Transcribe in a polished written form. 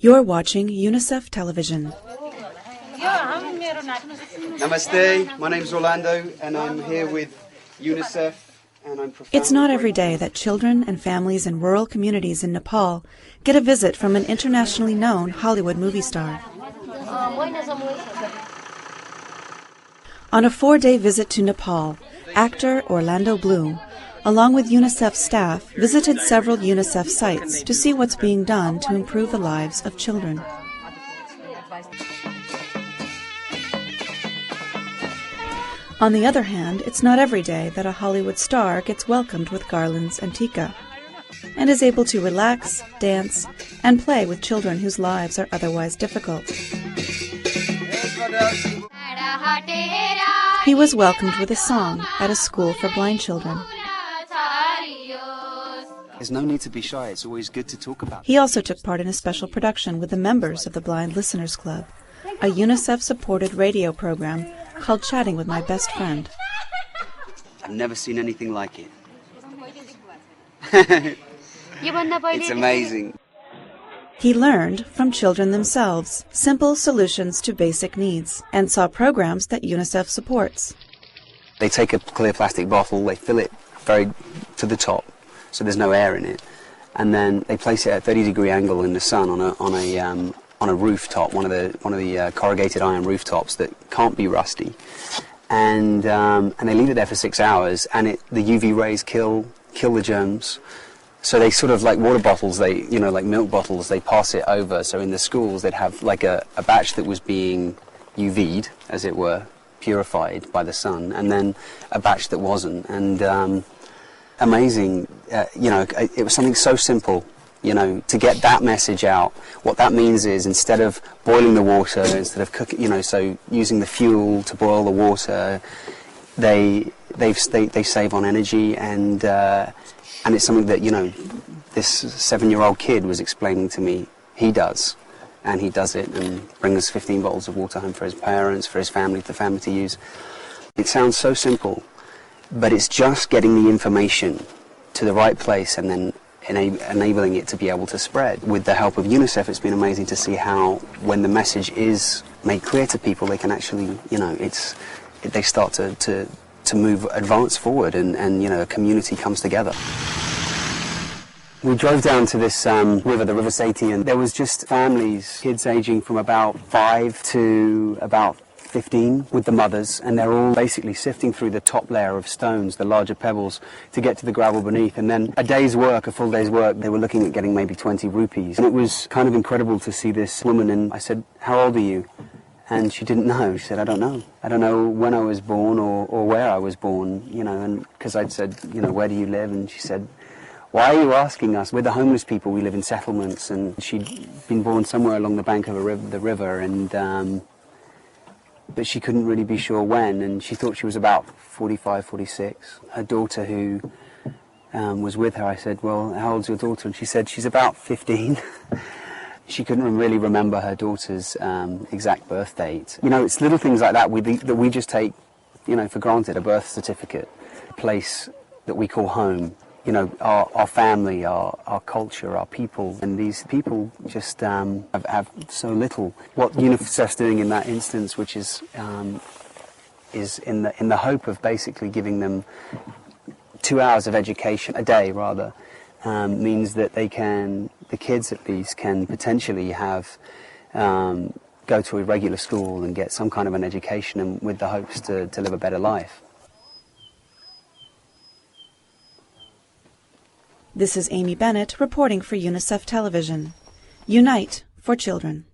You're watching UNICEF television. Namaste, my name's Orlando and I'm here with UNICEF and I'm profoundly It's not every day that children and families in rural communities in Nepal get a visit from an internationally known Hollywood movie star. On a 4-day visit to Nepal, actor Orlando Bloom, along with UNICEF staff, visited several UNICEF sites to see what's being done to improve the lives of children. On the other hand, it's not every day that a Hollywood star gets welcomed with garlands and tikka, and is able to relax, dance, and play with children whose lives are otherwise difficult. He was welcomed with a song at a school for blind children. There's no need to be shy, it's always good to talk about. He also took part in a special production with the members of the Blind Listeners Club, a UNICEF-supported radio program called Chatting with My Best Friend. I've never seen anything like it. It's amazing. He learned from children themselves simple solutions to basic needs and saw programs that UNICEF supports. They take a clear plastic bottle, they fill it very to the top, so there's no air in it, and then they place it at a 30-degree angle in the sun on a rooftop, one of the corrugated iron rooftops that can't be rusty, and they leave it there for 6 hours, and the UV rays kill the germs. So they sort of like water bottles, like milk bottles, they pass it over. So in the schools they'd have like a batch that was being UV'd, as it were, purified by the sun, and then a batch that wasn't. And amazing, it was something so simple, to get that message out. What that means is instead of boiling the water, instead of cooking, so using the fuel to boil the water, they save on energy, and it's something that, this 7-year-old kid was explaining to me he does. And he does it and brings 15 bottles of water home for his parents, for his family, the family to use. It sounds so simple, but it's just getting the information to the right place and then enabling it to be able to spread. With the help of UNICEF, it's been amazing to see how when the message is made clear to people, they can actually, they start to advance forward and a community comes together. We drove down to this river, the River Sati, and there was just families, kids aging from about 5 to about 15 with the mothers, and they're all basically sifting through the top layer of stones, the larger pebbles, to get to the gravel beneath. And then a full day's work, they were looking at getting maybe 20 rupees. And it was kind of incredible to see this woman, and I said, "How old are you?" And she didn't know. She said, "I don't know. I don't know when I was born or where I was born," and because I'd said, "Where do you live?" And she said, "Why are you asking us? We're the homeless people. We live in settlements." And she'd been born somewhere along the bank of the river, and but she couldn't really be sure when, and she thought she was about 45, 46. Her daughter, who was with her, I said, "Well, how old's your daughter?" And she said, "She's about 15. She couldn't really remember her daughter's exact birth date. It's little things like that that we just take, for granted. A birth certificate, a place that we call home, our family, our culture, our people. And these people just have so little. What UNICEF's doing in that instance, which is in the hope of basically giving them 2 hours of education a day, rather, means that the kids at least can potentially have go to a regular school and get some kind of an education, and with the hopes to live a better life. This is Amy Bennett reporting for UNICEF Television. Unite for Children.